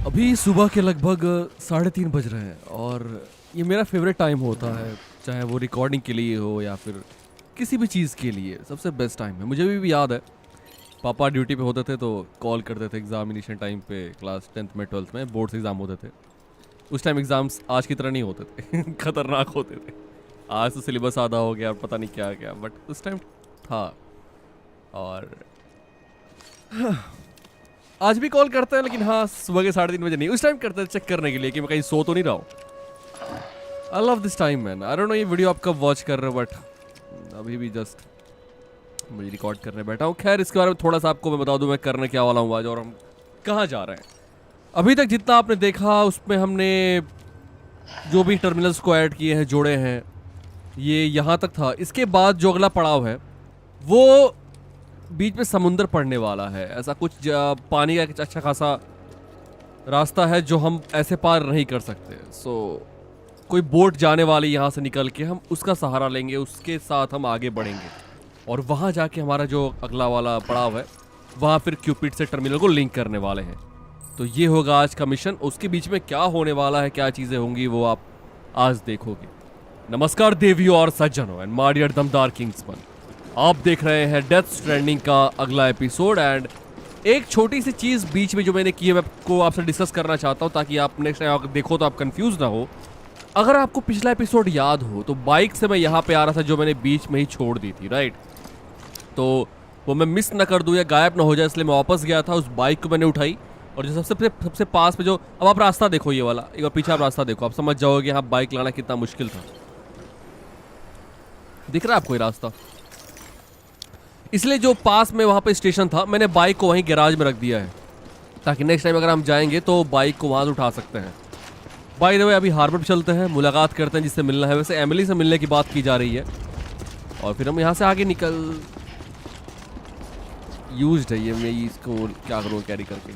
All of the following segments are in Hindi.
अभी सुबह के लगभग 3:30 बज रहे हैं और ये मेरा फेवरेट टाइम होता है, चाहे वो रिकॉर्डिंग के लिए हो या फिर किसी भी चीज़ के लिए। सबसे बेस्ट टाइम है। मुझे भी याद है, पापा ड्यूटी पे होते थे तो कॉल करते थे एग्जामिनेशन टाइम पे। क्लास 10th में 12th में बोर्ड्स एग्ज़ाम होते थे। उस टाइम एग्ज़ाम्स आज की तरह नहीं होते थे खतरनाक होते थे। आज तो सिलेबस आधा हो गया, पता नहीं क्या क्या, बट उस टाइम था। और आज भी कॉल करते हैं, लेकिन हाँ सुबह के 3:30 बजे नहीं, उस टाइम करते हैं चेक करने के लिए कि मैं कहीं सो तो नहीं रहा हूँ। I love this time man. I don't know ये वीडियो आप कब वॉच कर रहे हो, बट अभी भी जस्ट मुझे रिकॉर्ड करने बैठा हूँ। खैर इसके बारे में थोड़ा सा आपको मैं बता दूँ मैं करने क्या वाला हूँ आज और हम कहाँ जा रहे हैं। अभी तक जितना आपने देखा उसमें हमने जो भी टर्मिनल्स को ऐड किए हैं, जोड़े हैं, ये यहाँ तक था। इसके बाद जो अगला पड़ाव है वो बीच में समुंदर पड़ने वाला है। ऐसा कुछ पानी का एक अच्छा खासा रास्ता है जो हम ऐसे पार नहीं कर सकते। सो कोई बोट जाने वाली यहाँ से निकल के हम उसका सहारा लेंगे, उसके साथ हम आगे बढ़ेंगे और वहाँ जाके हमारा जो अगला वाला पड़ाव है वहाँ फिर क्यूपिड से टर्मिनल को लिंक करने वाले हैं। तो ये होगा आज का मिशन। उसके बीच में क्या होने वाला है, क्या चीज़ें होंगी, वो आप आज देखोगे। नमस्कार देवियों और सज्जनों एंड माय डियर दमदार किंग्समैन, आप देख रहे हैं डेथ स्ट्रैंडिंग का अगला एपिसोड। एंड एक छोटी सी चीज़ बीच में जो मैंने की है मैं आपको आपसे डिस्कस करना चाहता हूँ, ताकि आप नेक्स्ट टाइम देखो तो आप कंफ्यूज ना हो। अगर आपको पिछला एपिसोड याद हो तो बाइक से मैं यहाँ पे आ रहा था जो मैंने बीच में ही छोड़ दी थी, राइट? तो वो मैं मिस ना कर दूँ या गायब ना हो जाए, इसलिए मैं वापस गया था। उस बाइक को मैंने उठाई और जो सबसे पास में जो, अब आप रास्ता देखो ये वाला, एक बार पीछे आप रास्ता देखो, आप समझ जाओगे यहाँ बाइक लाना कितना मुश्किल था। दिख रहा है आपको ये रास्ता? इसलिए जो पास में वहाँ पे स्टेशन था मैंने बाइक को वहीं गैराज में रख दिया है, ताकि नेक्स्ट टाइम अगर हम जाएंगे तो बाइक को वहाँ से उठा सकते हैं। बाय द वे अभी हार्बर पे चलते हैं, मुलाकात करते हैं जिससे मिलना है। वैसे एमिली से मिलने की बात की जा रही है और फिर हम यहाँ से आगे निकल। यूज्ड है ये, मैं इसको क्या करूँ कैरी करके।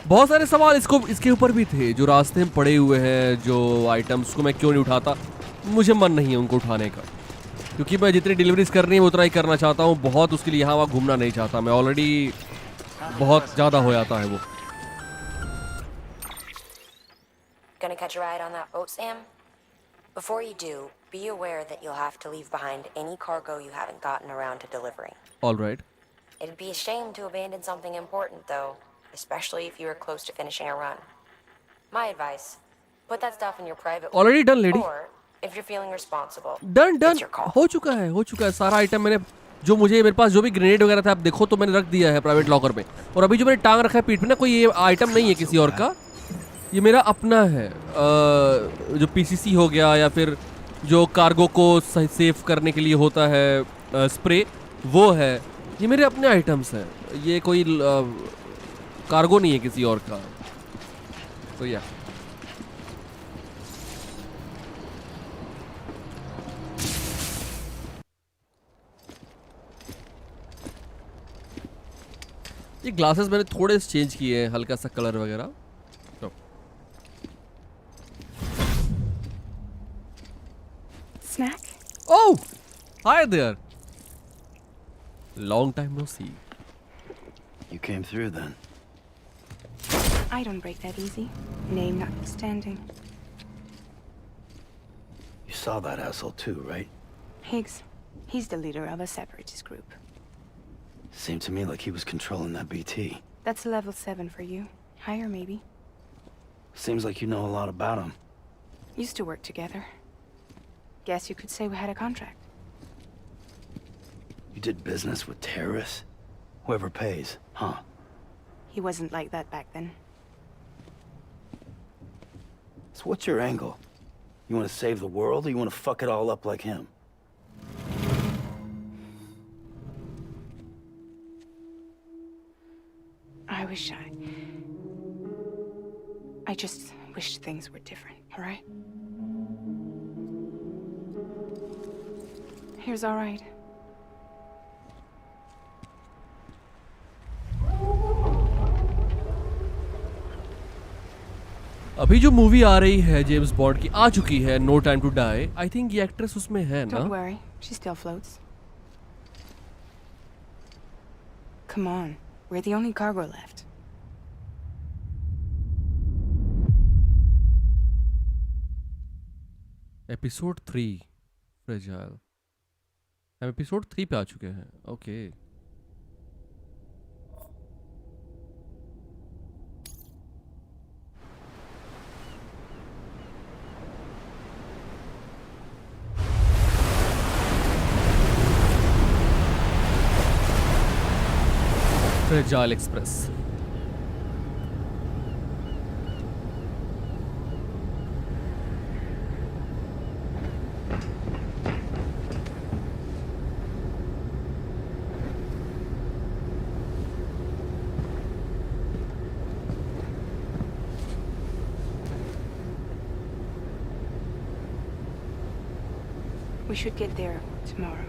बहुत सारे सवाल इसके ऊपर भी थे जो रास्ते में पड़े हुए हैं, जो आइटम्स को मैं क्यों नहीं उठाता। मुझे मन नहीं है उनको उठाने का, क्योंकि मैं जितनी डिलीवरीज करनी है उतना ही करना चाहता हूँ। बहुत उसके लिए यहाँ वहाँ घूमना नहीं चाहता मैं, ऑलरेडी बहुत ज़्यादा हो जाता है वो। Gonna catch a ride on that boat, Sam? Before you do, be aware that you'll have to leave behind any cargo you haven't gotten around to delivering. All right. It'd be a shame to abandon something important, though, especially if you were close to finishing a run. My advice, put that stuff in your private Already done, lady. Or, if you're feeling responsible, Done. it's your call. हो चुका है सारा आइटम। मैंने जो मुझे मेरे पास जो भी ग्रेनेड वगैरह था आप देखो तो मैंने रख दिया है प्राइवेट लॉकर में। और अभी जो मैंने टांग रखा है पीठ पे ना, कोई ये आइटम नहीं है किसी और का, ये मेरा अपना है। जो पीसीसी हो गया या फिर जो कार्गो को सेफ करने के लिए होता है स्प्रे, वो है। ये मेरे अपने आइटम्स हैं, ये कोई कार्गो नहीं है किसी और का। तो या ये ग्लासेस मैंने थोड़े से चेंज किए हैं, हल्का सा कलर वगैरह। तो Snack? Oh, hi there. Long time no see. You came through then. I don't break that easy. Name notwithstanding. You saw that asshole too, right? Higgs. He's the leader of a separatist group. Seemed to me like he was controlling that BT. That's level 7 for you. Higher, maybe. Seems like you know a lot about him. Used to work together. Guess you could say we had a contract. You did business with terrorists? Whoever pays, huh? He wasn't like that back then. So what's your angle? You want to save the world, or you want to fuck it all up like him? I just wished things were different, all right? Here's all right. अभी जो मूवी आ रही है जेम्स बॉन्ड की, आ चुकी है, no time to die. I think ये एक्ट्रेस उसमें है ना? Don't worry, she still floats. Come on, we're the only cargo left. Episode 3 fragile. हम एपिसोड 3 पे आ चुके हैं। Okay fragile express. We should get there tomorrow.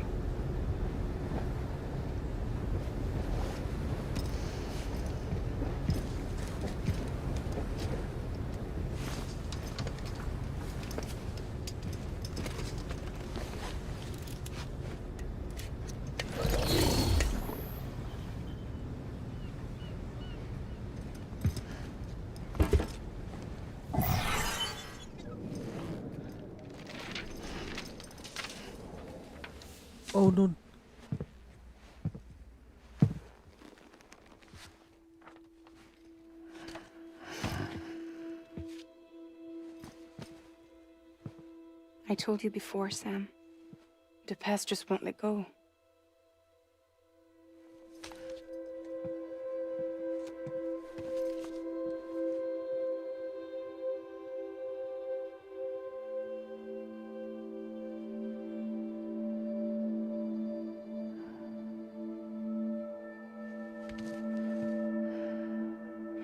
Oh no. I told you before, Sam. The past just won't let go.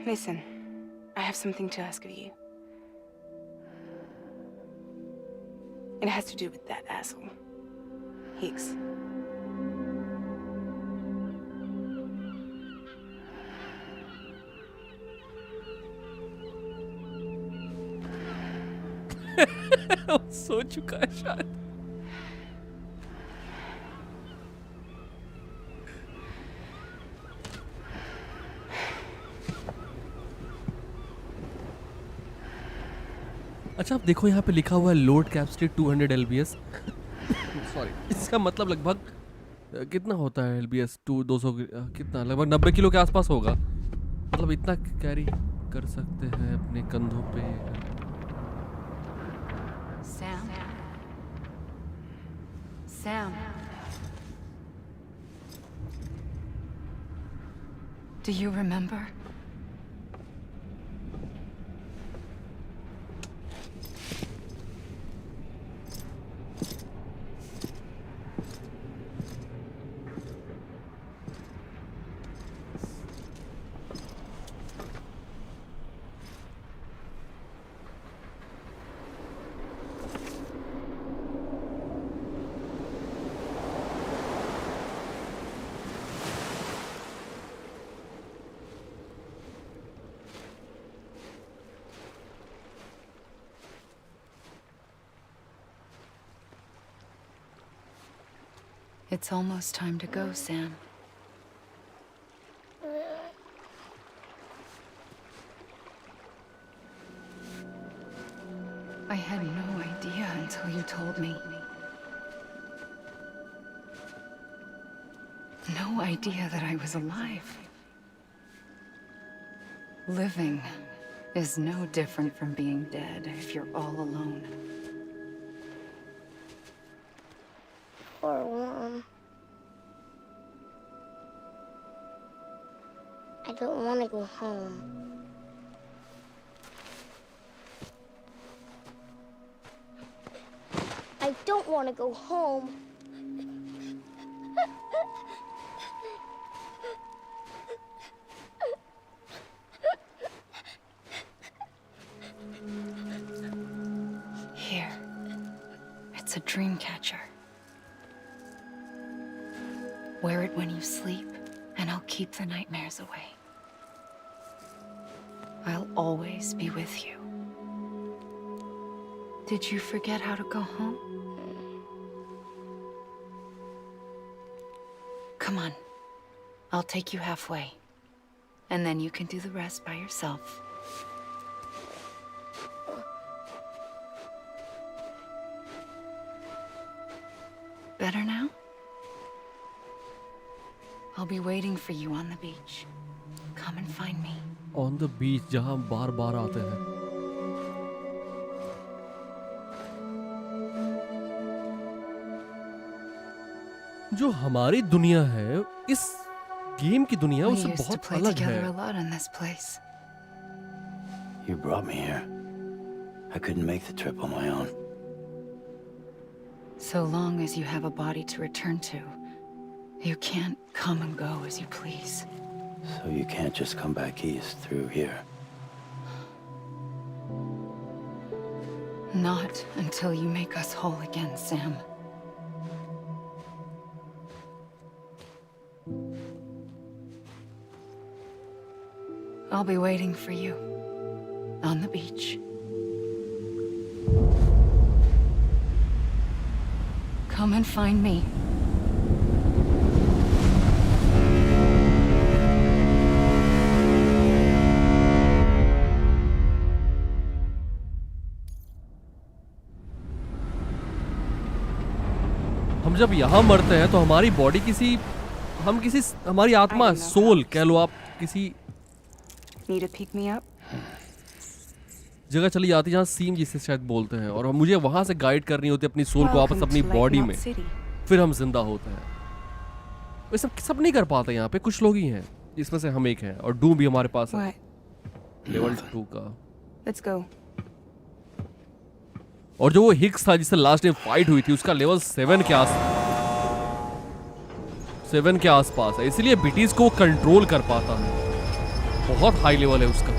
Listen, I have something to ask of you. It has to do with that asshole, Higgs. सो चुका है शायद। अच्छा आप देखो यहाँ पे लिखा हुआ है लोड कैपेसिटी 200 LBS। सॉरी, इसका मतलब लगभग कितना होता है LBS 200 कितना, लगभग 90 किलो के आसपास होगा। मतलब इतना कैरी कर सकते हैं अपने कंधों पे। Sam? Sam? Do you remember? It's almost time to go, Sam. I had no idea until you told me. No idea that I was alive. Living is no different from being dead if you're all alone. Or Mom. I don't want to go home. I don't want to go home. Here. It's a dream catcher. Wear it when you sleep, and I'll keep the nightmares away. I'll always be with you. Did you forget how to go home? Come on. I'll take you halfway. And then you can do the rest by yourself. better now? I'll be waiting for you on the beach. Come and find me. On the बीच, जहां हम बार बार आते हैं। जो हमारी दुनिया है, इस गेम की दुनिया We उससे used to बहुत play अलग together है। a lot in this place. You brought me here. I couldn't make the trip on my own. So long as you have a body to return to, you can't come and go as you please. So you can't just come back east through here. Not until you make us whole again, Sam. I'll be waiting for you on the beach. Come and find me. हम जब यहाँ मरते हैं तो हमारी बॉडी हमारी आत्मा, सोल कह लो आप, किसी Need to pick me up? जगह चली जाती है जहाँ सीम जिसे शायद बोलते हैं, और मुझे वहां से गाइड करनी होती है अपनी सोल को वापस Welcome अपनी to बॉडी Lake में, Knot City. फिर हम जिंदा होते हैं। ये सब नहीं कर पाते यहाँ पे, कुछ लोग ही हैं, जिसमें से हम एक हैं, और डूम भी हमारे पास है What? लेवल 2 का। Let's go. और जो वो हिक्स था जिससे लास्ट टाइम फाइट हुई थी, उसका लेवल 7 के आसपास है, इसलिए बीटीज को कंट्रोल कर पाता है। बहुत हाई लेवल है उसका।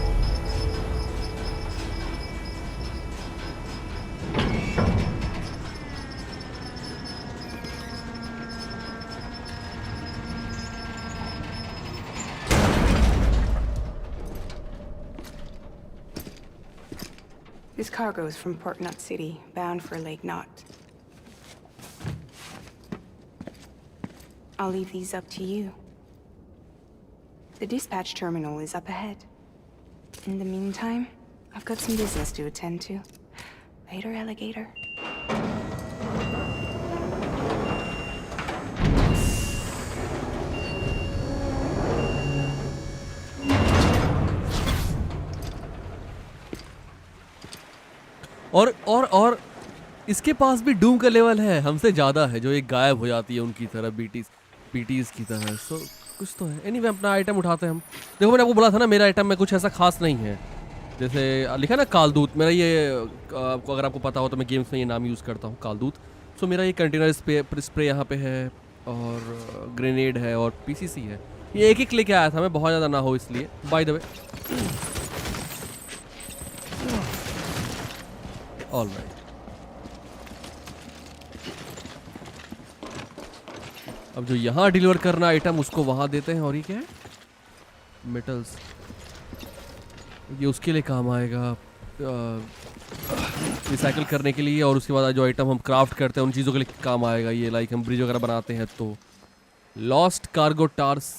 This cargo is from Port Knot City, bound for Lake Knot. I'll leave these up to you. The dispatch terminal is up ahead. In the meantime, I've got some business to attend to. Later, alligator. और इसके पास भी डूम का लेवल है, हमसे ज्यादा है, जो एक गायब हो जाती है उनकी तरह, बीटीज की तरह। सो कुछ तो है। एनीवे अपना आइटम उठाते हैं हम। देखो मैंने आपको बोला था ना, मेरा आइटम में कुछ ऐसा खास नहीं है। जैसे लिखा ना कालदूत, मेरा ये अगर आपको पता हो तो मैं गेम्स में ये नाम यूज़ करता हूँ, कालदूत। सो मेरा ये कंटेनर स्प्रे यहाँ पे है, और ग्रेनेड है, और पीसीसी है। ये एक लेके आया था मैं, बहुत ज़्यादा ना हो इसलिए। Bye the way, alright. अब जो यहाँ डिलीवर करना आइटम, उसको वहाँ देते हैं। और ये क्या है? मेटल्स, ये उसके लिए काम आएगा, रिसाइकल करने के लिए। और उसके बाद जो आइटम हम क्राफ्ट करते हैं उन चीज़ों के लिए काम आएगा। ये लाइक हम ब्रिज वगैरह बनाते हैं तो। लॉस्ट कार्गो टार्स,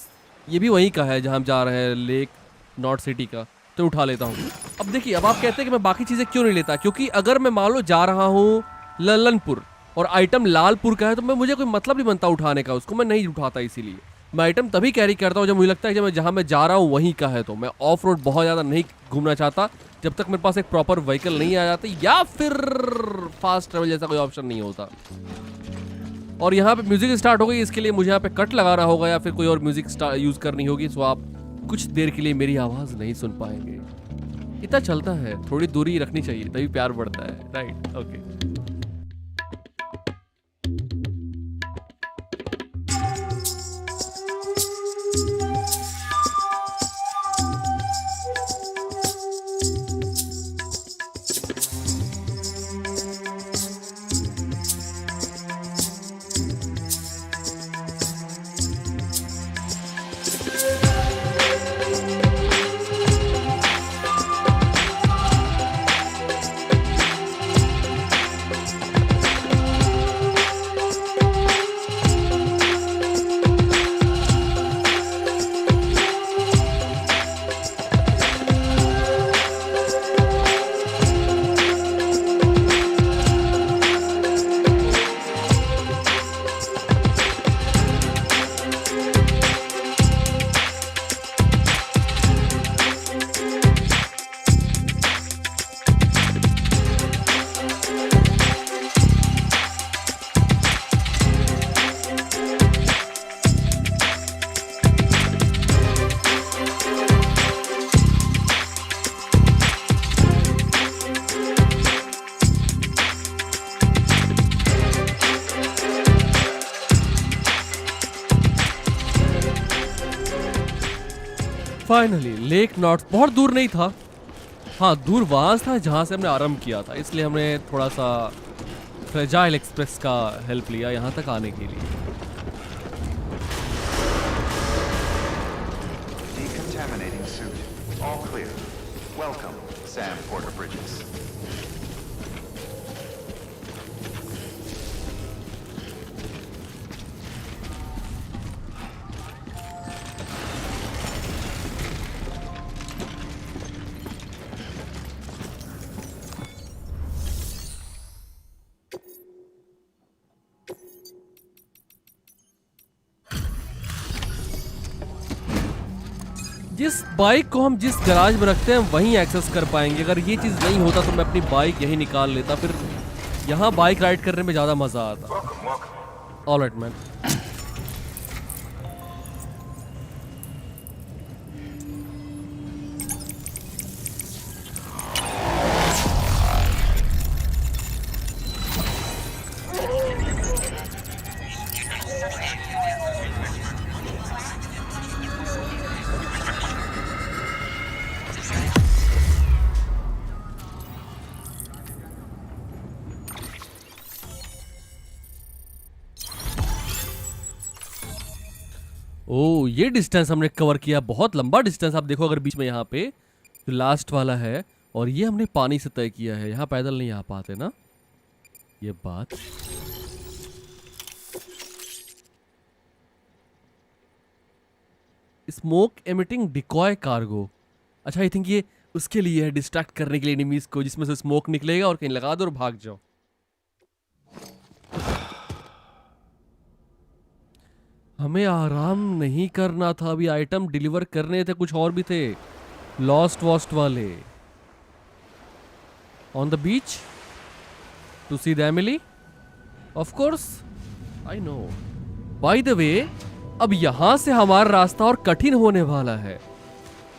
ये भी वहीं का है जहाँ हम जा रहे हैं, लेक नॉट सिटी का। तो उठा लेता हूँ। अब देखिए, अब आप कहते हैं कि मैं बाकी चीज़ें क्यों नहीं लेता, क्योंकि अगर मैं मान लो जा रहा हूँ लल्लनपुर और आइटम लालपुर का है तो मुझे कोई मतलब नहीं बनता उठाने का, उसको मैं नहीं उठाता। इसीलिए मैं आइटम तभी कैरी करता हूँ जब मुझे लगता है कि जहाँ मैं जा रहा हूँ वहीं का है। तो मैं ऑफ रोड बहुत ज़्यादा नहीं घूमना चाहता जब तक मेरे पास एक प्रॉपर व्हीकल नहीं आ जाती, या फिर फास्ट ट्रेवल जैसा कोई ऑप्शन नहीं होता। और यहाँ पे म्यूजिक स्टार्ट हो गई, इसके लिए मुझे यहाँ पे कट लगाना होगा या फिर कोई और म्यूजिक यूज़ करनी होगी। सो आप कुछ देर के लिए मेरी आवाज़ नहीं सुन पाएंगे। इतना चलता है, थोड़ी दूरी रखनी चाहिए तभी प्यार बढ़ता है, right? Okay. Finally lake north बहुत दूर नहीं था, हाँ दूर वहां था जहां से हमने आरंभ किया था, इसलिए हमने थोड़ा सा फ्रेजाइल एक्सप्रेस का हेल्प लिया यहाँ तक आने के लिए। Decontaminating suit. All clear. Welcome, Sam Porter Bridges. जिस बाइक को हम जिस गराज में रखते हैं वहीं एक्सेस कर पाएंगे। अगर ये चीज़ नहीं होता तो मैं अपनी बाइक यहीं निकाल लेता, फिर यहाँ बाइक राइड करने में ज़्यादा मज़ा आता। Alright man. ओ ये डिस्टेंस हमने कवर किया, बहुत लंबा डिस्टेंस। आप देखो अगर बीच में यहाँ पे जो लास्ट वाला है, और ये हमने पानी से तय किया है, यहाँ पैदल नहीं आ पाते ना ये बात। स्मोक एमिटिंग डिकॉय कार्गो, अच्छा आई थिंक ये उसके लिए है, डिस्ट्रैक्ट करने के लिए एनिमीज को, जिसमें से स्मोक निकलेगा और कहीं लगा दो और भाग जाओ। हमें आराम नहीं करना था, अभी आइटम डिलीवर करने थे, कुछ और भी थे लॉस्ट वॉस्ट वाले। On the beach to see the Emily, of course I know. By the way अब यहां से हमारा रास्ता और कठिन होने वाला है,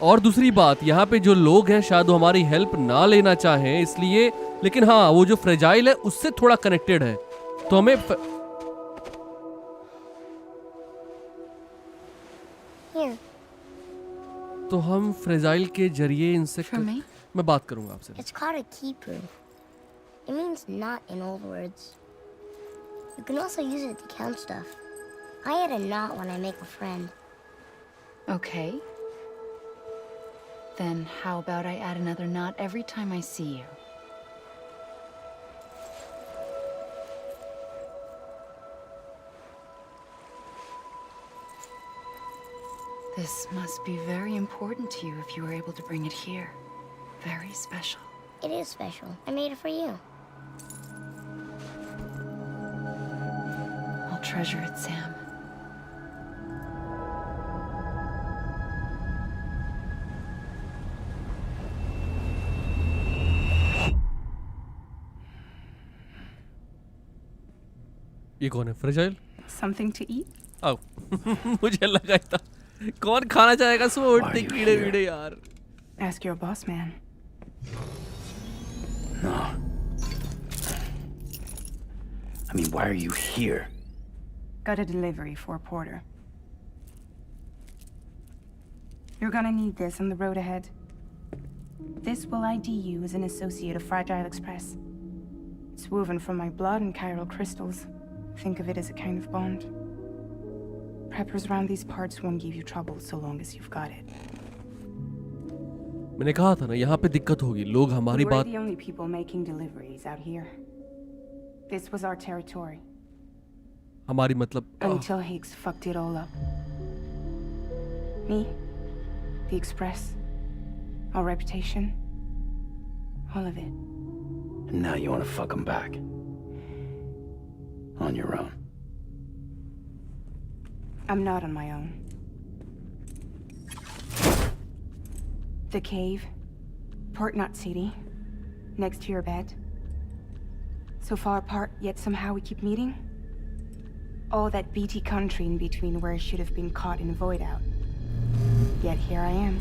और दूसरी बात यहाँ पे जो लोग हैं शायद वो हमारी हेल्प ना लेना चाहें इसलिए, लेकिन हाँ वो जो फ्रेजाइल है उससे थोड़ा कनेक्टेड है, तो हमें Here. तो हम फ्रेजाइल के जरिए इनसे For me? मैं बात करूंगा आपसे। It's called a keeper. It means knot in old words. You can also use it to count stuff. I add a knot when I make a friend. Okay. Then how about I add another knot every time I see you? This must be very important to you if you were able to bring it here. Very special. It is special. I made it for you. I'll treasure it, Sam. ये कौन है फ्रेजाइल? Something to eat? आओ मुझे लगा था कौन खाना चाहेगा सुबह उठते कीड़े वीड़े यार। Ask your boss man. No. I mean, why are you here? Got a delivery for Porter. You're gonna need this on the road ahead. This will ID you as an associate of Fragile Express. It's woven from my blood and chiral crystals. Think of it as a kind of bond. Preppers around these parts won't give you trouble so long as you've got it. मैंने कहा था ना यहाँ पे दिक्कत होगी, लोग हमारी We're बात। the only people making deliveries out here. This was our territory. हमारी मतलब Until Higgs fucked it all up. Me, the Express, our reputation, all of it. And now you want to fuck him back. On your own. I'm not on my own. The cave, Port Knot City, next to your bed. So far apart, yet somehow we keep meeting. All that BT country in between where I should have been caught in a void out. Yet here I am.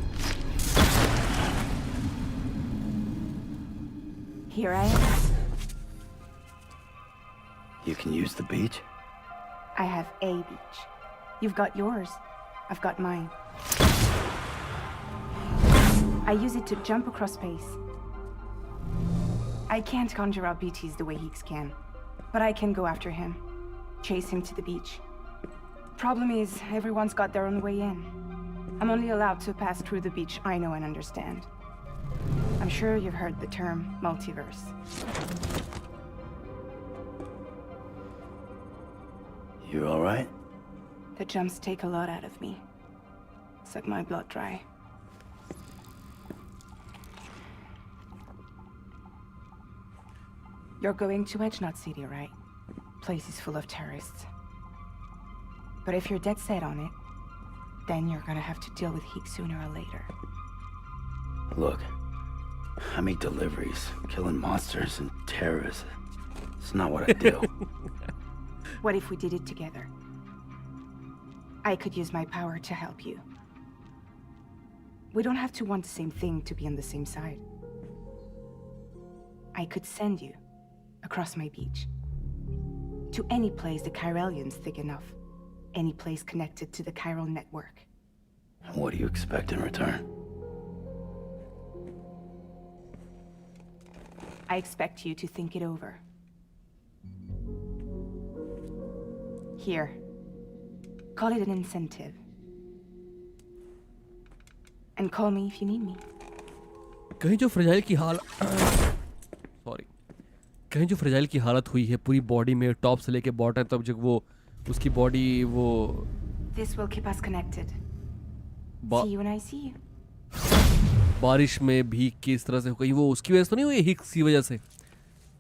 Here I am. You can use the beach? I have a beach. You've got yours. I've got mine. I use it to jump across space. I can't conjure up BTs the way Higgs can, but I can go after him, chase him to the beach. Problem is, everyone's got their own way in. I'm only allowed to pass through the beach I know and understand. I'm sure you've heard the term multiverse. You all right? The jumps take a lot out of me. Suck my blood dry. You're going to Edgenut City, right? Place is full of terrorists. But if you're dead set on it, then you're gonna have to deal with Higgs sooner or later. Look, I make deliveries, killing monsters and terrorists. It's not what I do. What if we did it together? I could use my power to help you. We don't have to want the same thing to be on the same side. I could send you across my beach to any place the Chiralian's thick enough. Any place connected to the chiral network. And what do you expect in return? I expect you to think it over. Here. Call it an incentive. And call me if you need me. कहीं जो फ्रेजाइल की कहीं जो फ्रेजाइल की हालत हुई है पूरी बॉडी में, टॉप से लेके बॉटम तक, जब वो उसकी बॉडी वो This will keep us connected. See you when I see you. बारिश में भीग के इस तरह से कहीं वो उसकी वजह से तो नहीं हुई, हिग्स की वजह से,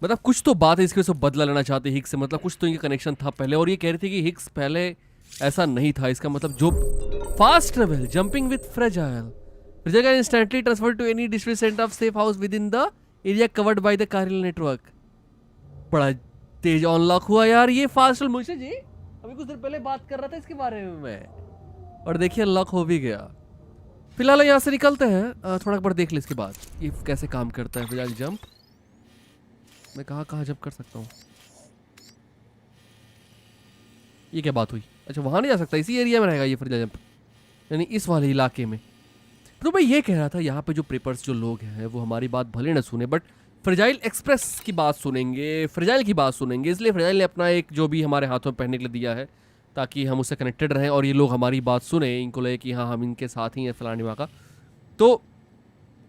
मतलब कुछ तो बात है इसकी वजह से बदला लेना चाहते हिग्स से, मतलब कुछ तो इनका कनेक्शन था पहले। और ये कह रही थी कि हिग्स पहले ऐसा नहीं था, इसका मतलब जो fast travel jumping with fragile can instantly transfer to any district centre of safe house within the area covered by the कारिल नेटवर्क। बड़ा तेज अनलॉक हुआ यार ये फास्ट। मुझे जी अभी कुछ देर पहले बात कर रहा था इसके बारे में मैं, और देखिए अनलॉक हो भी गया। फिलहाल यहाँ से निकलते हैं, थोड़ा एक बार देख ले इसके बाद ये कैसे काम करता है। फिलहाल जंप मैं कहाँ जंप कर सकता हूँ, ये क्या बात हुई? अच्छा वहाँ नहीं जा सकता, इसी एरिया में रहेगा ये फिर जंप, यानी इस वाले इलाके में। तो मैं ये कह रहा था यहाँ पे जो प्रेपर्स जो लोग हैं वो हमारी बात भले न सुने बट फ्रेजाइल एक्सप्रेस की बात सुनेंगे, फ्रेजाइल की बात सुनेंगे। इसलिए फ्रेजाइल ने अपना एक जो भी हमारे हाथों में पहनने के लिए दिया है ताकि हम उससे कनेक्टेड रहें और ये लोग हमारी बात सुने, इनको लगे कि हाँ हम इनके साथ ही हैं फलानी वहाँ का, तो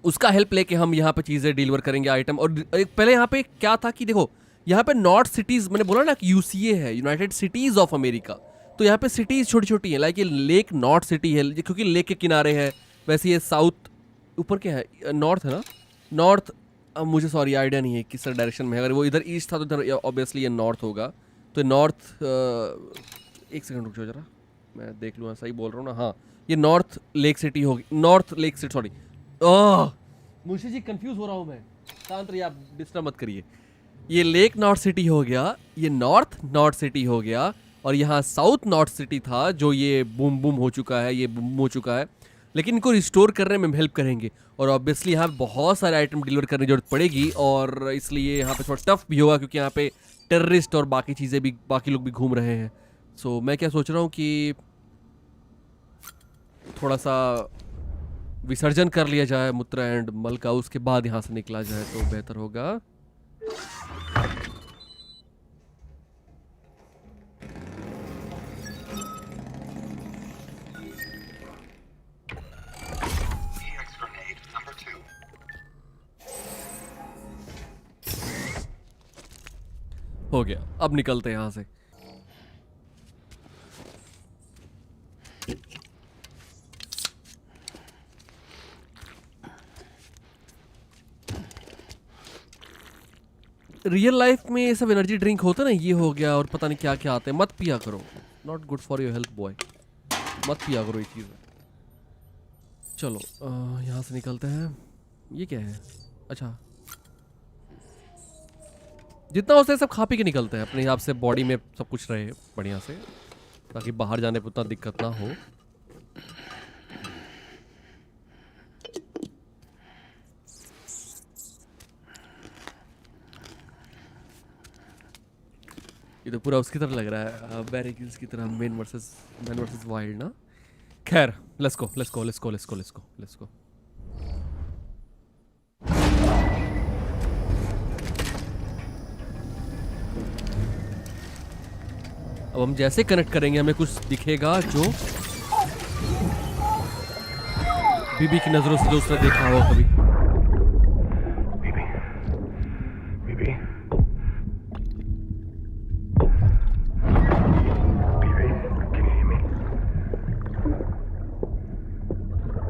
उसका हेल्प लेके हम यहाँ पे चीज़ें डिलीवर करेंगे आइटम। और पहले यहाँ पे क्या था कि देखो यहाँ पे नॉर्थ सिटीज़, मैंने बोला ना कि UCA है, यूनाइटेड सिटीज़ ऑफ अमेरिका, तो यहाँ पे सिटीज़ छोटी छोटी हैं, लाइक ये लेक नॉर्थ सिटी है क्योंकि लेक के किनारे है। वैसे ये साउथ ऊपर क्या है, नॉर्थ है ना, नॉर्थ, अब मुझे सॉरी आइडिया नहीं है किस डायरेक्शन में है। अगर वो इधर ईस्ट था तो इधर ऑब्वियसली ये नॉर्थ होगा, तो नॉर्थ, एक सेकंड रुक जाओ जरा मैं देख लूँ सही बोल रहा हूँ ना, हाँ ये नॉर्थ लेक सिटी होगी, नॉर्थ लेक सिटी, सॉरी मुझे जी कंफ्यूज हो रहा हूँ मैं, शांत रहिए आप, डिस्टर्ब मत करिए। ये लेक नॉर्थ सिटी हो गया, ये नॉर्थ सिटी हो गया, और यहाँ साउथ नॉर्थ सिटी था जो ये बूम हो चुका है, ये बूम हो चुका है, लेकिन इनको रिस्टोर करने में हम हेल्प करेंगे। और ऑब्वियसली यहाँ बहुत सारे आइटम डिलीवर करने की जरूरत पड़ेगी, और इसलिए यहाँ पे थोड़ा टफ भी होगा क्योंकि यहाँ पे टेररिस्ट और बाकी चीज़ें भी, बाकी लोग भी घूम रहे हैं। सो मैं क्या सोच रहा हूँ कि थोड़ा सा विसर्जन कर लिया जाए मूत्र एंड मल का, उसके बाद यहाँ से निकला जाए तो बेहतर होगा। हो गया, अब निकलते हैं यहाँ से। रियल लाइफ में ये सब एनर्जी ड्रिंक होता ना, ये हो गया और पता नहीं क्या क्या आते हैं, मत पिया करो, not good for your health boy, मत पिया करो ये चीज़। चलो यहाँ से निकलते हैं। ये क्या है? अच्छा जितना हो सके सब खा पी के निकलते हैं अपने हिसाब से, बॉडी में सब कुछ रहे बढ़िया से ताकि बाहर जाने पर उतना दिक्कत ना हो। ये तो पूरा उसकी तरह लग रहा है, बैरी हिल्स की तरह, मैन वर्सेस वाइल्ड ना। खैर लेट्स गो। अब हम जैसे कनेक्ट करेंगे हमें कुछ दिखेगा जो बीबी की नजरों से जो उसने देखा हो कभी। Bibi. Bibi. Bibi, can you hear me?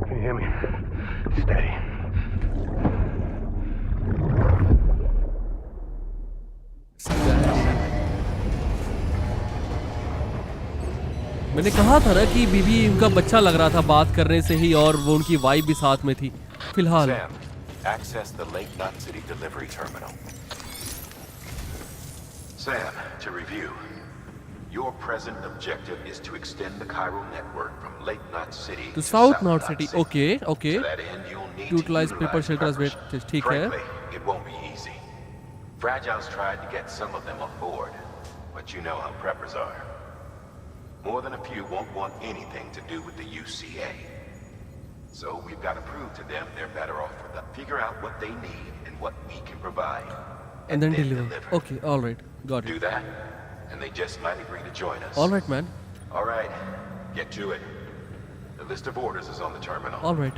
Can you hear me? Steady. मैंने कहा था ना कि बीबी उनका बच्चा लग रहा था बात करने से ही, और वो उनकी वाइफ भी साथ में थी। फिलहाल Sam, access the Lake Knot City delivery terminal. Sam, to review, your present objective is to extend the chiral network from Lake Knot City to South Knot City. Okay, okay. To that end, you'll need To utilize paper shelter as preppers. well. ठीक है। Frankly, it won't be easy. Fragile's tried to get some of them on board, but you know how preppers are. More than a few won't want anything to do with the UCA. So we've got to prove to them they're better off with us. Figure out what they need and what we can provide. And then deliver. Okay, all right. Got Do it. that, and they just might agree to join us. All right, man. All right, get to it. The list of orders is on the terminal. All right.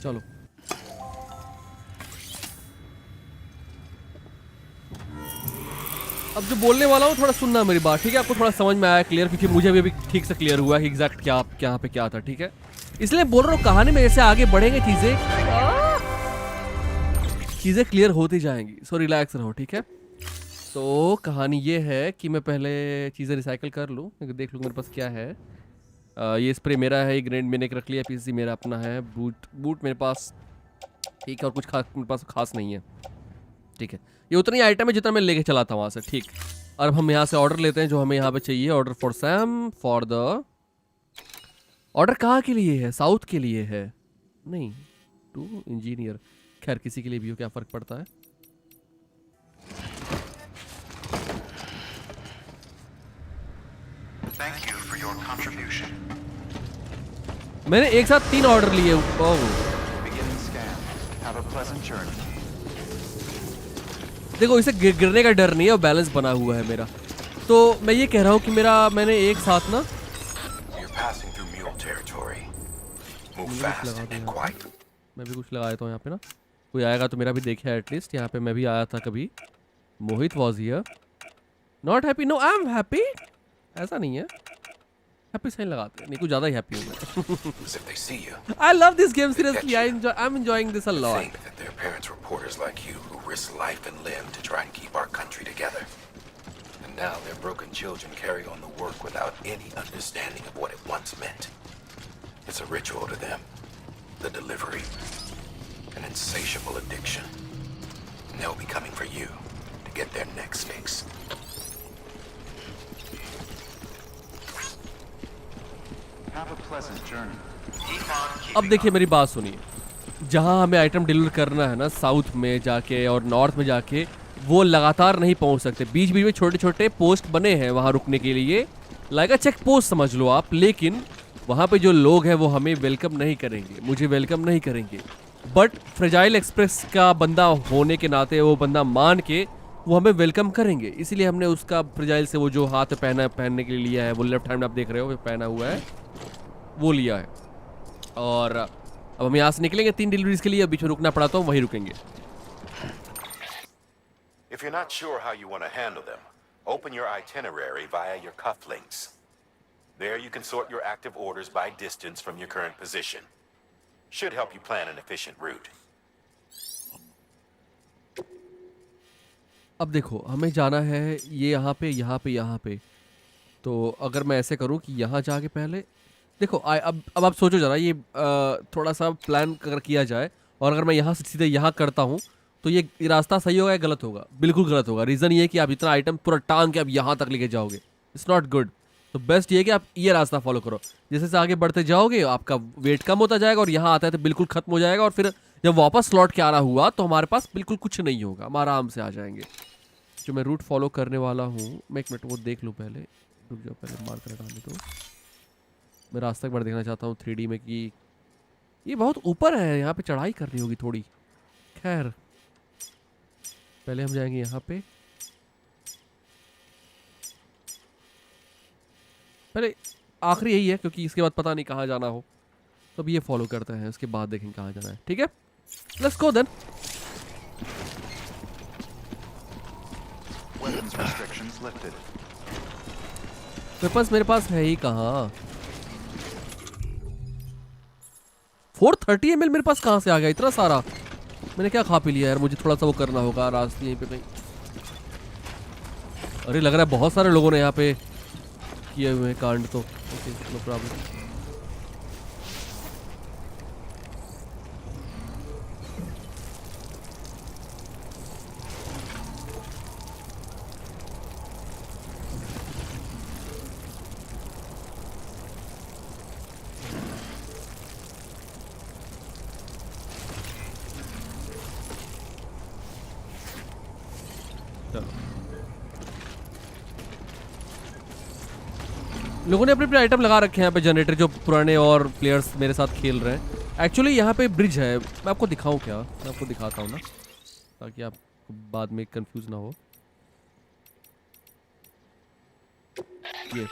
चलो। अब जो बोलने वाला हूँ थोड़ा सुनना मेरी बात, ठीक है? आपको थोड़ा समझ में आया क्लियर, क्योंकि मुझे भी अभी ठीक से क्लियर हुआ कि एग्जैक्ट क्या यहाँ पे क्या था, ठीक है? इसलिए बोल रहा हूँ कहानी में जैसे आगे बढ़ेंगे चीज़ें क्लियर होती जाएंगी। सो रिलैक्स रहो, ठीक है? तो कहानी ये है कि मैं पहले चीज़ें रिसाइकल कर लूँ, देख लूँ मेरे पास क्या है। ये स्प्रे मेरा है, ये ग्रेनेड मैंने रख लिया, पीसी मेरा अपना है, बूट मेरे पास, ठीक है? और कुछ खास मेरे पास खास नहीं है, ठीक है? ये उतनी आइटम है जितना मैं लेके चला था वहाँ से, ठीक। और अब हम यहाँ से ऑर्डर लेते हैं जो हमें यहाँ पे चाहिए। Order for Sam for the, order कहाँ के लिए है? साउथ के लिए है? नहीं, टू इंजीनियर, खैर किसी के लिए भी हो, क्या फ़र्क पड़ता है। Thank you for your contribution. मैंने एक साथ 3 ऑर्डर लिए। ओह, Beginning scan. Have a pleasant journey. देखो इसे गिरने का डर नहीं है और बैलेंस बना हुआ है मेरा। तो मैं ये कह रहा हूँ कि मैंने एक साथ ना, You're passing through mule territory. Move fast and quiet. मैं भी कुछ लगा देता हूँ यहाँ पे ना, कोई आएगा तो मेरा भी देखे एटलीस्ट। यहाँ पे मैं भी आया था कभी। Mohit was here. Not happy, no I am happy, ऐसा नहीं है। हैप्पी साइन लगाते हैं, नहीं कुछ ज़्यादा ही हैप्पी हूँ मैं। As if they see you. I love this game seriously. I'm enjoying this a lot. Think that their parents were porters like you who risked life and limb to try and keep our country together. And now their broken children carry on the work without any understanding of what it once meant. It's a ritual to them. The delivery. An insatiable addiction. And they'll be coming for you to get their next fix. Have a pleasant journey. अब देखिए मेरी बात सुनिए, जहाँ हमें आइटम डिलीवर करना है ना, साउथ में जाके और नॉर्थ में जाके, वो लगातार नहीं पहुँच सकते। बीच बीच में छोटे छोटे पोस्ट बने हैं वहाँ रुकने के लिए, लाइक अ चेक पोस्ट समझ लो आप। लेकिन वहाँ पे जो लोग हैं वो हमें वेलकम नहीं करेंगे, मुझे वेलकम नहीं करेंगे। बट फ्रेजाइल एक्सप्रेस का बंदा होने के नाते, वो बंदा मान के वो हमें वेलकम करेंगे। इसीलिए हमने उसका फ्रेजाइल से वो जो हाथ पहनने के लिए लिया है, वो लेफ्ट हैंड में आप देख रहे हो पहना हुआ है, वो लिया है। और अब हम यहाँ से निकलेंगे 3 डिलीवरीज के लिए। अब बीच में रुकना पड़ा तो वहीं रुकेंगे। If you're not sure how you want to handle them, open your itinerary via your cufflinks. There you can sort your active orders by distance from your current position. Should help you plan an efficient route. अब देखो हमें जाना है ये यहाँ पे। तो अगर मैं ऐसे करूँ कि यहाँ जाके पहले देखो अब आप सोचो जरा, ये थोड़ा सा प्लान अगर किया जाए, और अगर मैं यहाँ से सीधे यहाँ करता हूँ तो ये रास्ता सही होगा या गलत होगा? बिल्कुल गलत होगा। रीज़न ये है कि आप इतना आइटम पूरा टांग के आप यहाँ तक लेके जाओगे, इट्स नॉट गुड। तो बेस्ट ये है कि आप ये रास्ता फॉलो करो। जैसे से आगे बढ़ते जाओगे आपका वेट कम होता जाएगा, और यहाँ आता है तो बिल्कुल खत्म हो जाएगा, और फिर जब वापस लौट के आना हुआ तो हमारे पास बिल्कुल कुछ नहीं होगा, हम आराम से आ जाएंगे। जो मैं रूट फॉलो करने वाला हूँ, मैं एक मिनट वो देख लूँ पहले, रुक जाओ पहले मार्कर हटाने दो। मैं रास्ता एक बार देखना चाहता हूँ 3D में कि ये बहुत ऊपर है, यहाँ पे चढ़ाई करनी होगी थोड़ी। खैर पहले हम जाएंगे यहाँ पे, पहले आखिरी यही है क्योंकि इसके बाद पता नहीं कहाँ जाना हो, तो अब ये फॉलो करते हैं, उसके बाद देखेंगे कहाँ जाना है। ठीक है, let's go then. Weapons restrictions lifted. मेरे पास है ही कहाँ। 430 ml मेरे पास कहाँ से आ गया इतना सारा? मैंने क्या खा पी लिया यार? मुझे थोड़ा सा वो करना होगा रास्ते यहीं पे कहीं। अरे लग रहा है बहुत सारे लोगों ने यहाँ पे किए हुए हैं कांड, तो ओके नो प्रॉब्लम। लोगों ने अपने अपने आइटम लगा रखे हैं यहाँ पे जनरेटर, जो पुराने और प्लेयर्स मेरे साथ खेल रहे हैं। एक्चुअली यहाँ पे ब्रिज है, मैं आपको दिखाऊं क्या? मैं आपको दिखाता हूँ ना, ताकि आप बाद में कंफ्यूज ना हो। ये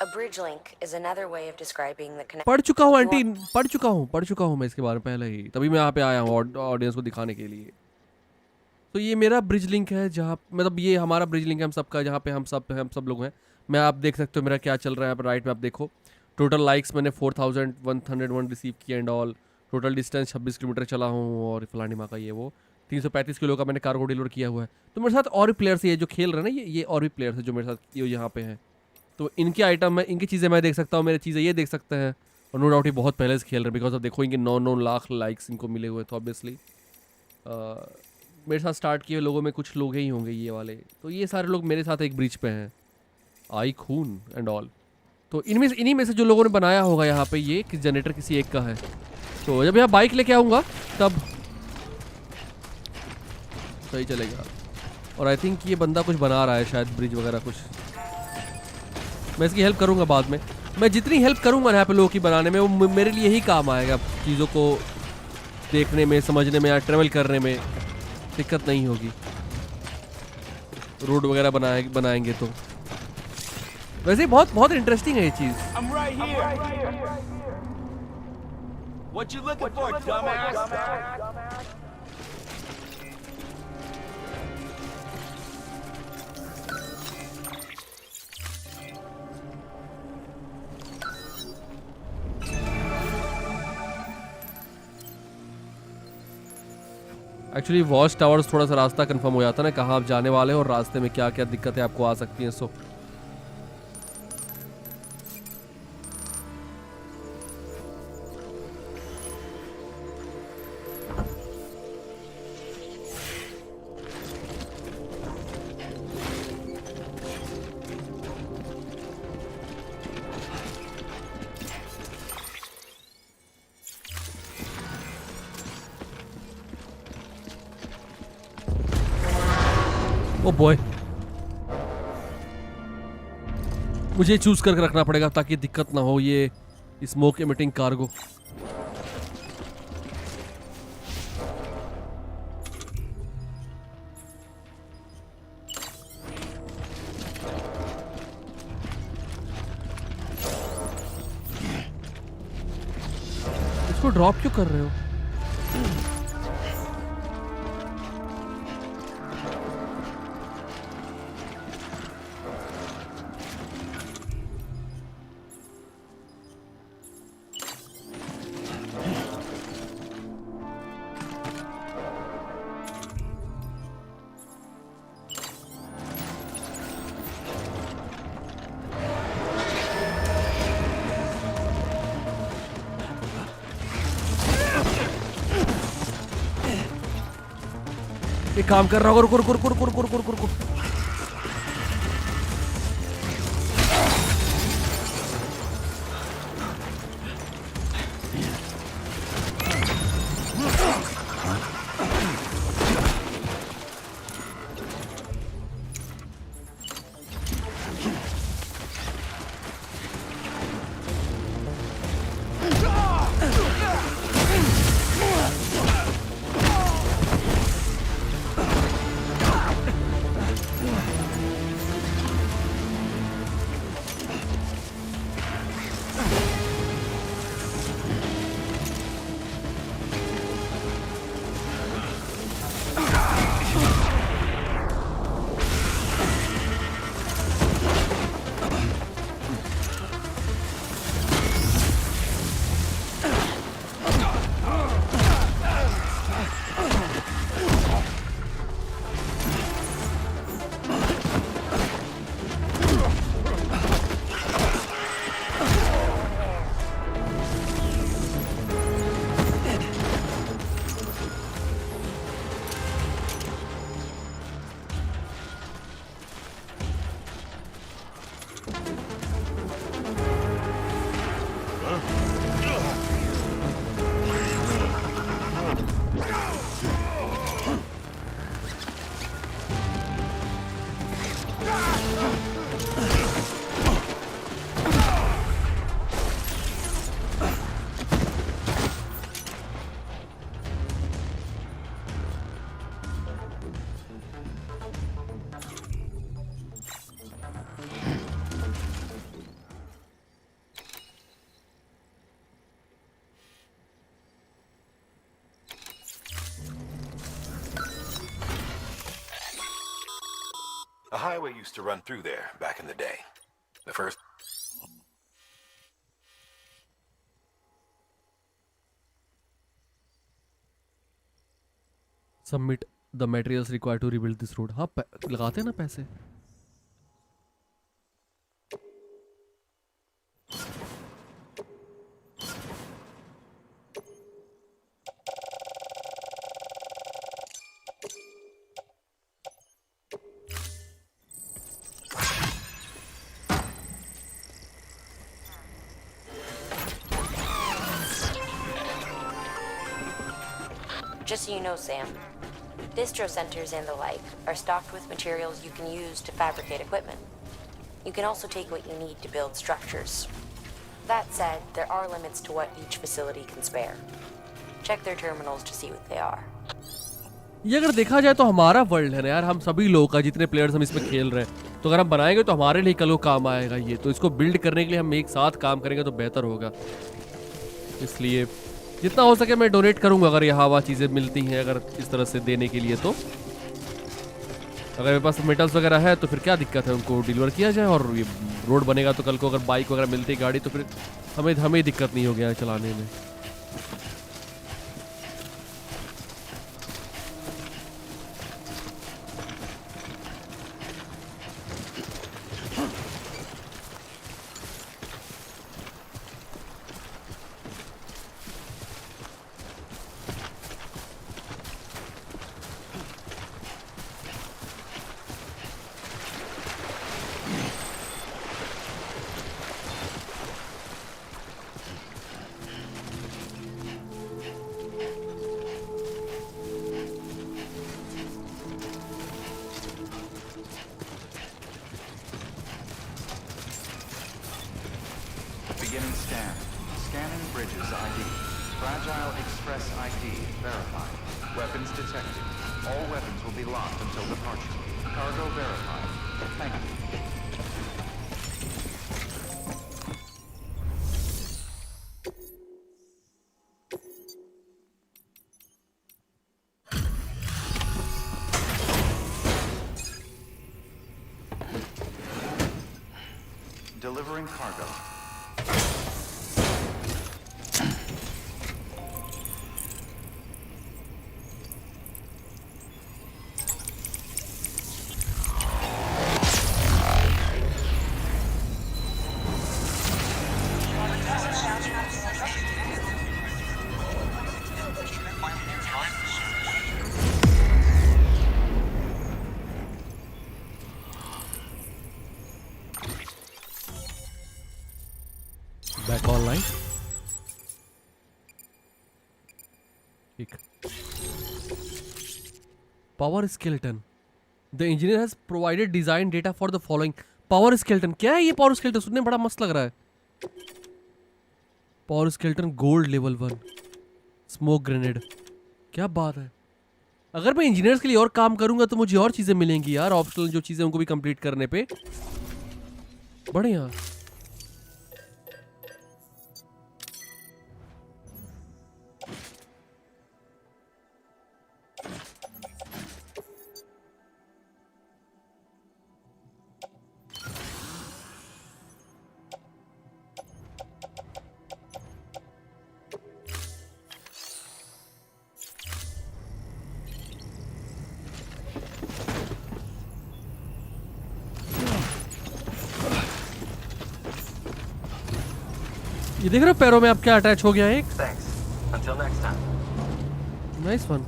A bridge link is another way of describing the connection. पढ़ चुका हूँ आंटी, पढ़ चुका हूँ मैं इसके बारे में पहले ही, तभी मैं यहाँ पे आया हूँ ऑडियंस को दिखाने के लिए। तो ये मेरा ब्रिज लिंक है, जहाँ मतलब ये हमारा ब्रिज लिंक है हम सबका, जहाँ पे हम सब लोग हैं। मैं आप देख सकते हो मेरा क्या चल रहा है यहाँ पर राइट में, आप देखो टोटल लाइक्स मैंने 4101 रिसीव किया and all. Total distance 26 kilometre चला हूँ, और फलानी माँ का ये वो 335 किलो का मैंने कार्गो डिलीवर किया हुआ है। तो मेरे साथ और भी प्लेयर्स ये जो खेल रहे हैं ना, ये और भी प्लेयर्स है जो मेरे साथ ये यहाँ पे हैं। तो इनके आइटम में इनकी चीज़ें मैं देख सकता हूँ, मेरी चीज़ें ये देख सकते हैं। और नो डाउट ये बहुत पहले से खेल रहे हैं, बिकॉज अब देखो इनके 9 लाख लाइक्स इनको मिले हुए। तो ऑब्वियसली मेरे साथ स्टार्ट किए लोगों में कुछ लोग ही होंगे ये वाले। तो ये सारे लोग मेरे साथ एक ब्रिज पे हैं, आई खून एंड ऑल। तो इन्हीं में से जो लोगों ने बनाया होगा यहाँ पे, ये कि जनरेटर किसी एक का है। तो जब यहाँ बाइक लेके आऊँगा तब सही चलेगा। और आई थिंक ये बंदा कुछ बना रहा है शायद, ब्रिज वगैरह कुछ। मैं इसकी हेल्प करूँगा बाद में। मैं जितनी हेल्प करूँगा यहाँ पे लोगों की बनाने में, वो मेरे लिए ही काम आएगा। चीज़ों को देखने में, समझने में या ट्रेवल करने में दिक्कत नहीं होगी। रोड वगैरह बनाएंगे तो वैसे बहुत इंटरेस्टिंग है ये चीज़। एक्चुअली वॉच टावर्स थोड़ा सा रास्ता कंफर्म हो जाता है ना, कहाँ आप जाने वाले हो और रास्ते में क्या क्या दिक्कतें आपको आ सकती हैं। सो ओ बॉय, मुझे चूज करके रखना पड़ेगा ताकि दिक्कत ना हो। ये स्मोक एमिटिंग कार्गो। इसको ड्रॉप क्यों कर रहे हो? एक काम कर रहा होगा, रुको। highway used to run through there back in the day. The first... Submit the materials required to rebuild this road. हाँ लगाते हैं ना पैसे. Just so you know, Sam, distro centers and the like are stocked with materials you can use to fabricate equipment. You can also take what you need to build structures. That said, there are limits to what each facility can spare. Check their terminals to see what they are. ये अगर देखा जाए तो हमारा वर्ल्ड है ना यार, हम सभी लोग का जितने प्लेयर्स हम इसमें खेल रहे हैं, तो अगर हम बनाएंगे तो हमारे लिए कल को काम आएगा ये. तो इसको बिल्ड करने के लिए हम एक साथ काम करेंगे तो बेहतर होगा. इसलिए जितना हो सके मैं डोनेट करूंगा अगर यहाँ वहाँ चीज़ें मिलती हैं अगर इस तरह से देने के लिए. तो अगर मेरे पास मेटल्स वगैरह है तो फिर क्या दिक्कत है, उनको डिलीवर किया जाए. और ये रोड बनेगा तो कल को अगर बाइक वगैरह मिलती है गाड़ी तो फिर हमें दिक्कत नहीं होगी यहाँ चलाने में. Beginning scan. Scanning bridges ID. Fragile Express ID verified. Weapons detected. All weapons will be locked until departure. Cargo verified. Thank you. Delivering cargo. Back online. ठीक. Power skeleton. The engineer has provided design data for the following. Power skeleton क्या है ये power skeleton? सुनने में बड़ा मस्त लग रहा है. Power skeleton gold level 1. Smoke grenade. क्या बात है. अगर मैं इंजीनियर्स के लिए और काम करूंगा तो मुझे और चीजें मिलेंगी यार, ऑप्शनल जो चीजें उनको भी कंप्लीट करने पे. बढ़िया. ये देख रहे हो पैरों में अब क्या अटैच हो गया है एक. Nice one.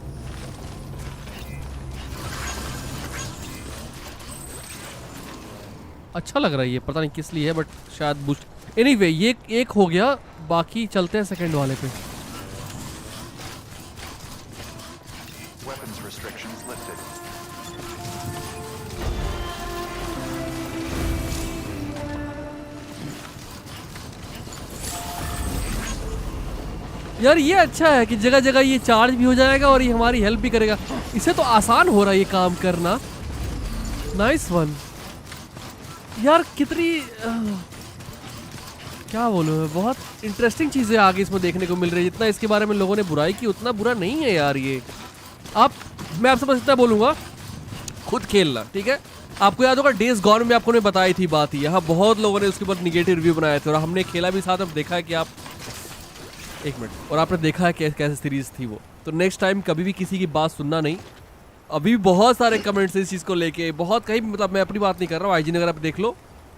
अच्छा लग रहा है ये, पता नहीं किस लिए है बट शायद बूस्ट. एनीवे ये एक हो गया, बाकी चलते हैं सेकंड वाले पे. Weapons restrictions lifted. यार ये अच्छा है कि जगह जगह ये चार्ज भी हो जाएगा और ये हमारी हेल्प भी करेगा. इससे तो आसान हो रहा है ये काम करना. Nice one. यार कितनी क्या बोलूं मैं, बहुत इंटरेस्टिंग चीज़ें आगे इसमें देखने को मिल रही है. जितना इसके बारे में लोगों ने बुराई की उतना बुरा नहीं है यार ये. मैं आपसे बस इतना बोलूँगा खुद खेलना, ठीक है। आपको याद होगा डेज गॉन में आपको ने बताई थी बात ही, यहाँ बहुत लोगों ने उसके ऊपर निगेटिव रिव्यू बनाए थे और हमने खेला भी साथ, अब देखा है कि आप एक मिनट, और आपने देखा है कैसे सीरीज थी वो। तो नेक्स्ट टाइम कभी भी किसी की बात सुनना नहीं। अभी भी बहुत सारे कमेंट्स इस चीज़ को लेके, बहुत कहीं, मतलब मैं अपनी बात नहीं कर रहा हूँ, आईजी अगर आप देख लो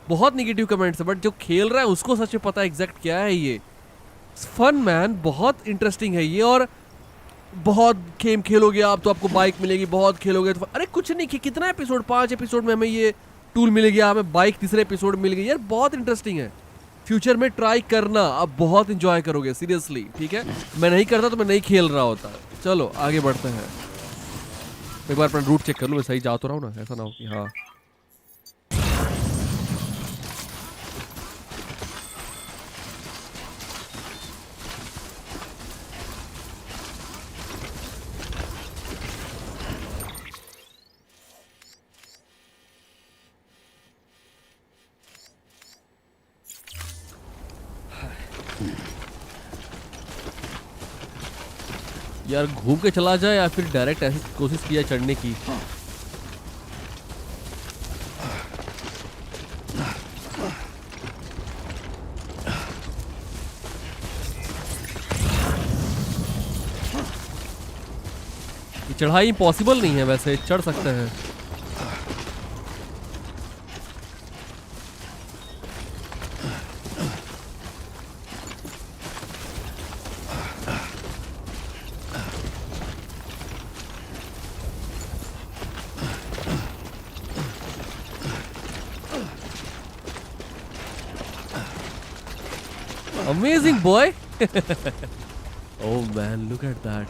बहुत निगेटिव कमेंट्स है, बट जो खेल रहा है उसको सच में पता है एग्जैक्ट क्या है ये। फन मैन, बहुत इंटरेस्टिंग है ये। और बहुत गेम खेलोगे आप तो आपको बाइक मिलेगी, बहुत खेलोगे तो अरे कुछ नहीं, कितना एपिसोड, 5 एपिसोड में हमें ये टूल मिल गया, हमें बाइक तीसरे एपिसोड मिल गई यार, बहुत इंटरेस्टिंग है। फ्यूचर में ट्राई करना, आप बहुत इंजॉय करोगे सीरियसली, ठीक है। मैं नहीं करता तो मैं नहीं खेल रहा होता। चलो आगे बढ़ते हैं, एक बार अपना रूट चेक कर लूँ, मैं सही जा तो रहा हूँ ना, ऐसा ना हो कि हाँ। यार घूम के चला जाए या फिर डायरेक्ट ऐसे कोशिश किया चढ़ने की। ये चढ़ाई पॉसिबल नहीं है, वैसे चढ़ सकते हैं। Amazing boy. Oh man, look at that.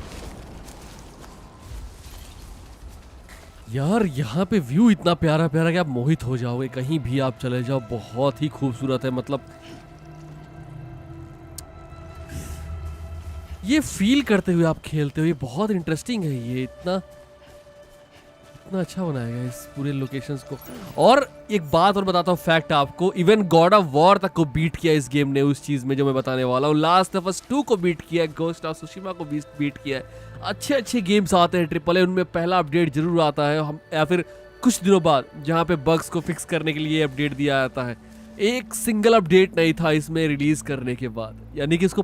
यार यहाँ पे व्यू इतना प्यारा प्यारा कि आप मोहित हो जाओगे, कहीं भी आप चले जाओ, बहुत ही खूबसूरत है। मतलब ये फील करते हुए आप खेलते हो, ये बहुत इंटरेस्टिंग है। ये इतना अच्छा बनाया गया इस पूरे लोकेशंस को। और एक बात और बताता हूँ, फैक्ट आपको, इवन गॉड ऑफ वॉर तक को बीट किया इस गेम ने उस चीज में जो मैं बताने वाला हूँ। लास्ट ऑफ अस 2 को बीट किया है, गोस्ट ऑफ सुशिमा को बीट किया है। अच्छे गेम्स आते हैं AAA, उनमें पहला अपडेट जरूर आता है हम, या फिर कुछ दिनों बाद, जहाँ पे बग्स को फिक्स करने के लिए अपडेट दिया जाता है। एक सिंगल अपडेट नहीं था इसमें रिलीज करने के बाद, यानी कि इसको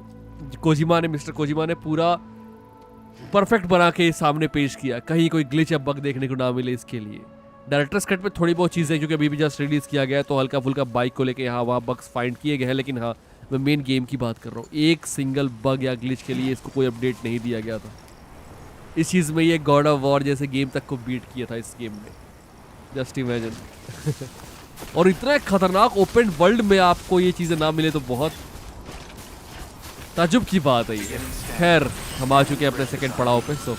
मिस्टर कोजिमा ने पूरा परफेक्ट बना के सामने पेश किया, कहीं कोई ग्लिच या बग देखने को ना मिले। इसके लिए डायरेक्टर्स कट में थोड़ी बहुत चीज़ें क्योंकि अभी भी जस्ट रिलीज किया गया है, तो हल्का फुल्का बाइक को लेके यहाँ वहाँ बग्स फाइंड किए गए हैं, लेकिन हाँ मैं मेन गेम की बात कर रहा हूँ। एक सिंगल बग या ग्लिच के लिए इसको कोई अपडेट नहीं दिया गया था। इस चीज़ में ये गॉड ऑफ वॉर जैसे गेम तक को बीट किया था इस गेम में, जस्ट इमेजिन। और इतना खतरनाक ओपन वर्ल्ड में आपको ये चीज़ें ना मिले तो बहुत ताजुब की बात है ये। खैर हम आ चुके हैं अपने सेकंड पड़ाव पे। सो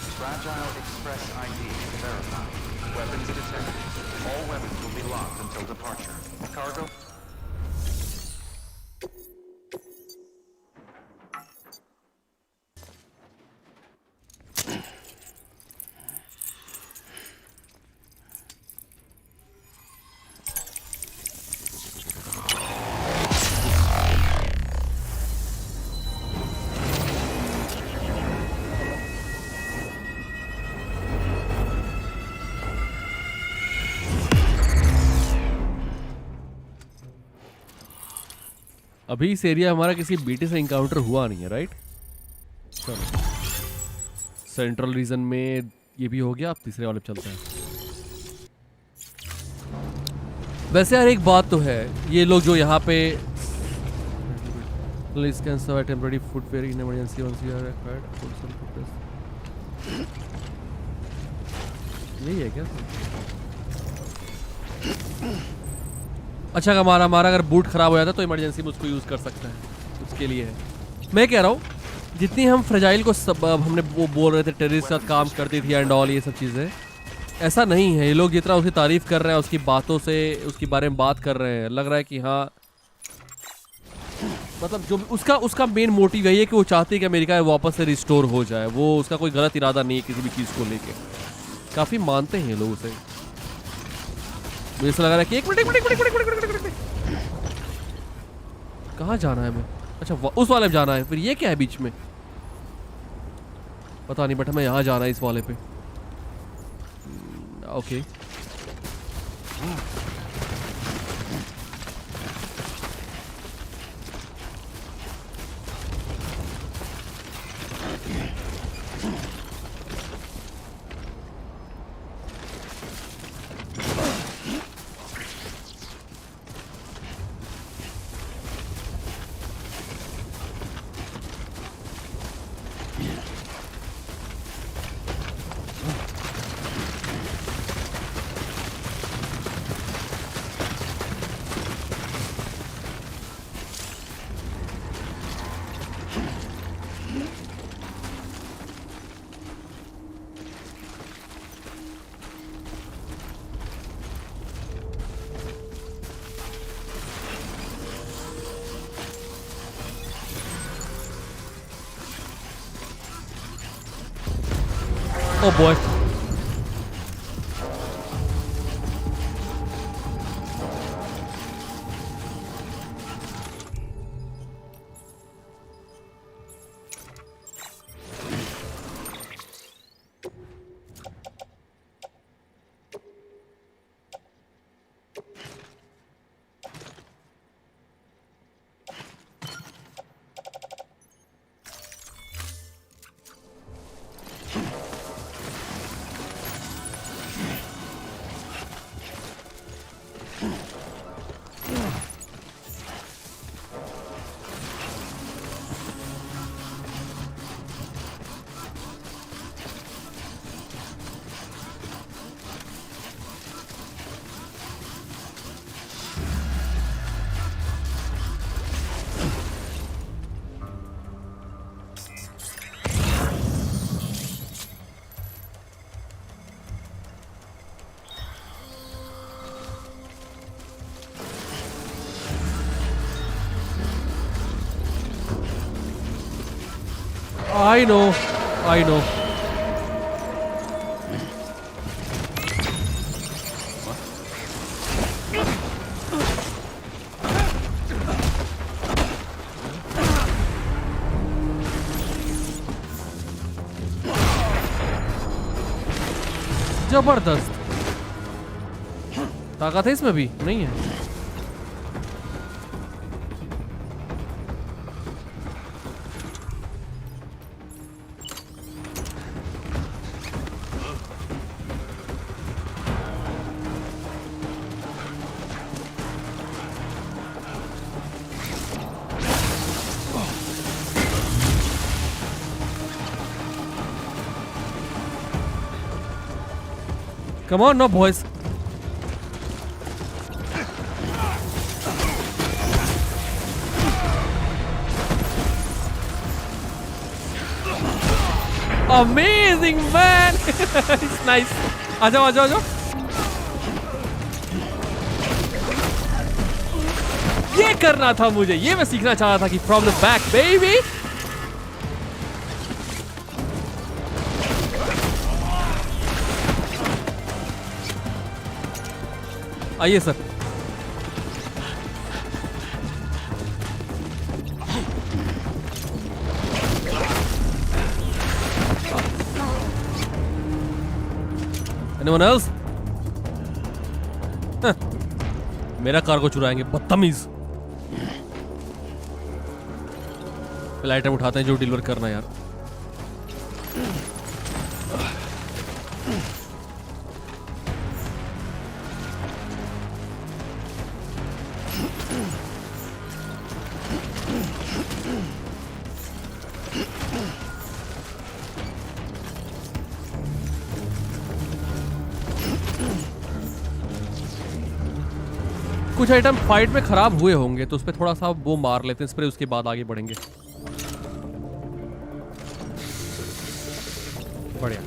अभी इस एरिया हमारा किसी बीटी से इंकाउंटर हुआ नहीं है, राइट? चलो सेंट्रल रीजन में ये भी हो गया, आप तीसरे वाले पे चलते हैं। वैसे यार एक बात तो है, ये लोग जो यहाँ पे टेम्पररी फुटवेयर इन इमरजेंसी यही है क्या? अच्छा, हमारा अगर बूट खराब हो जाता है तो इमरजेंसी में उसको यूज़ कर सकते हैं, उसके लिए है। मैं कह रहा हूँ जितनी हम फ्रेजाइल को सब हमने वो बोल रहे थे टेररिस्ट के साथ काम करती थी एंड ऑल ये सब चीज़ें, ऐसा नहीं है। ये लोग जितना उसकी तारीफ कर रहे हैं, उसकी बातों से उसके बारे में बात कर रहे हैं, लग रहा है कि हाँ मतलब जो उसका मेन मोटिव यही है कि वो चाहती है कि अमेरिका वापस से रिस्टोर हो जाए। वो उसका कोई गलत इरादा नहीं है किसी भी चीज़ को लेके, काफ़ी मानते हैं लोग उसे। मुझे ऐसा लग रहा है कि एक मिनट कहाँ जाना है मैं? अच्छा उस वाले में जाना है, फिर ये क्या है बीच में पता नहीं, बट हमें यहाँ जाना है इस वाले पे। Okay Oh boy. I know. जबरदस्त ताकत है इसमें भी नहीं है। Come on, no boys. Amazing man. It's nice. आ जाओ। ये करना था मुझे, ये मैं सीखना चाह रहा था कि from the back baby. आइए सर। Anyone else? मेरा कार्गो चुराएंगे बदतमीज। पहले आइटम उठाते हैं जो डिलीवर करना है यार। कुछ आइटम फाइट में खराब हुए होंगे तो उस पर थोड़ा सा वो मार लेते हैं स्प्रे, उसके बाद आगे बढ़ेंगे। बढ़िया।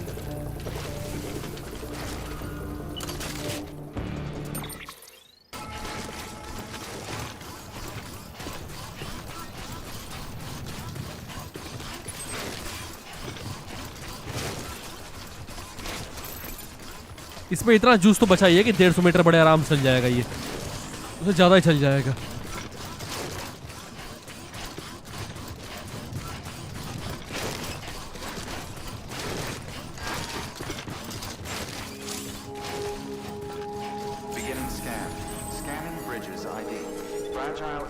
इसमें इतना जूस तो बचा ही है कि 150 मीटर बड़े आराम से चल जाएगा, ये उससे ज़्यादा ही चल जाएगा। Beginning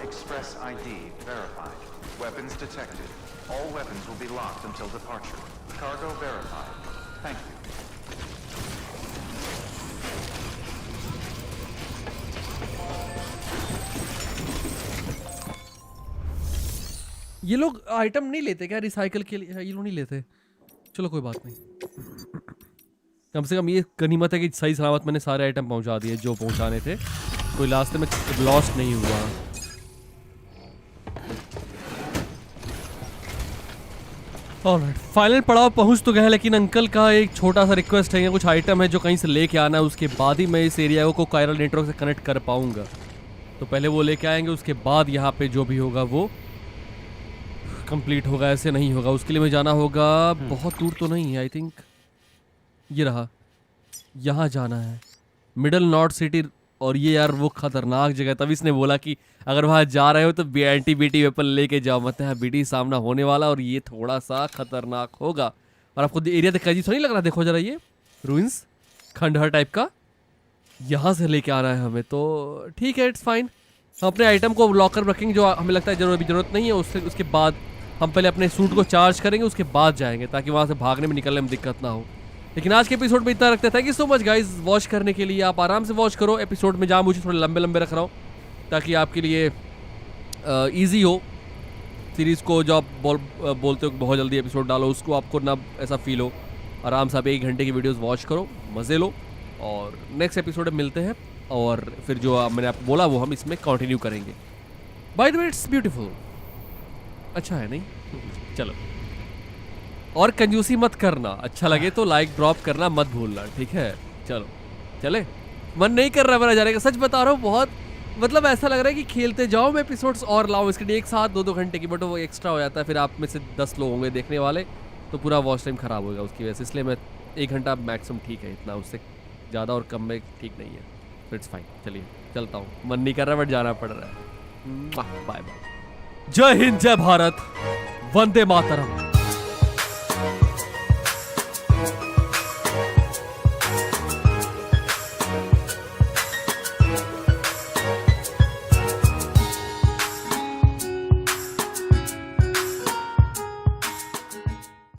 Express ID verified. Weapons detected. All weapons will be locked until departure. Cargo verified. Thank you. ये लोग आइटम नहीं लेते क्या रिसाइकल के लिए? ये लोग नहीं लेते, चलो कोई बात नहीं। कम से कम ये गनीमत है कि सही सलामत मैंने सारे आइटम पहुंचा दिए जो पहुंचाने थे, कोई रास्ते में लॉस्ट नहीं हुआ। ऑलराइट, फाइनल पड़ाव पहुंच तो गए, लेकिन अंकल का एक छोटा सा रिक्वेस्ट है, कुछ आइटम है जो कहीं से लेके आना है, उसके बाद ही मैं इस एरिया को कायरल नेटवर्क से कनेक्ट कर पाऊंगा। तो पहले वो लेके आएंगे, उसके बाद यहाँ पे जो भी होगा वो कंप्लीट होगा, ऐसे नहीं होगा। उसके लिए मैं जाना होगा, बहुत दूर तो नहीं है, आई थिंक ये रहा, यहाँ जाना है, मिडल नॉर्थ सिटी। और ये यार वो खतरनाक जगह है, तभी इसने बोला कि अगर वहाँ जा रहे हो तो एंटी बीटी वेपन लेके जाओ, मत है बीटी सामना होने वाला और ये थोड़ा सा खतरनाक होगा। और आपको एरिया देख अजीब तो नहीं लग रहा? देखो जरा, ये रूइंस खंडहर टाइप का, यहाँ से लेके आ रहा है हमें, तो ठीक है, इट्स फाइन। हम अपने आइटम को लॉकर रखेंगे जो हमें लगता है जरूरत नहीं है, उसके बाद हम पहले अपने सूट को चार्ज करेंगे, उसके बाद जाएंगे, ताकि वहाँ से भागने में निकलने में दिक्कत ना हो। लेकिन आज के एपिसोड में इतना रखते हैं। Thank you so much guys watch करने के लिए। आप आराम से वॉच करो एपिसोड में, जहाँ मुझे थोड़े लंबे लंबे रख रहा हूँ ताकि आपके लिए इजी हो सीरीज़ को। जो आप बोलते हो बहुत जल्दी एपिसोड डालो, उसको आपको ना ऐसा फील हो। आराम से आप 1 घंटे की वीडियोस वॉच करो, मज़े लो, और नेक्स्ट एपिसोड में मिलते हैं। और फिर जो मैंने आपको बोला वो हम इसमें कंटिन्यू करेंगे। Bye the way it's beautiful, अच्छा है नहीं? चलो, और कंजूसी मत करना, अच्छा लगे तो लाइक ड्रॉप करना मत भूलना, ठीक है? चलो चले, मन नहीं कर रहा मेरा जाने का, सच बता रहा हूँ। बहुत मतलब ऐसा लग रहा है कि खेलते जाओ, मैं एपिसोड्स और लाऊं इसके लिए, एक साथ 2-2 घंटे की, बट वो एक्स्ट्रा हो जाता है। फिर आप में से 10 लोग होंगे देखने वाले, तो पूरा वॉच टाइम खराब होगा उसकी वजह से। इसलिए मैं 1 घंटा मैक्सिमम ठीक है, इतना, उससे ज़्यादा और कम में ठीक नहीं है। इट्स फाइन, चलिए चलता हूँ, मन नहीं कर रहा बट जाना पड़ रहा है। बाय बाय, जय हिंद, जय भारत, वंदे मातरम।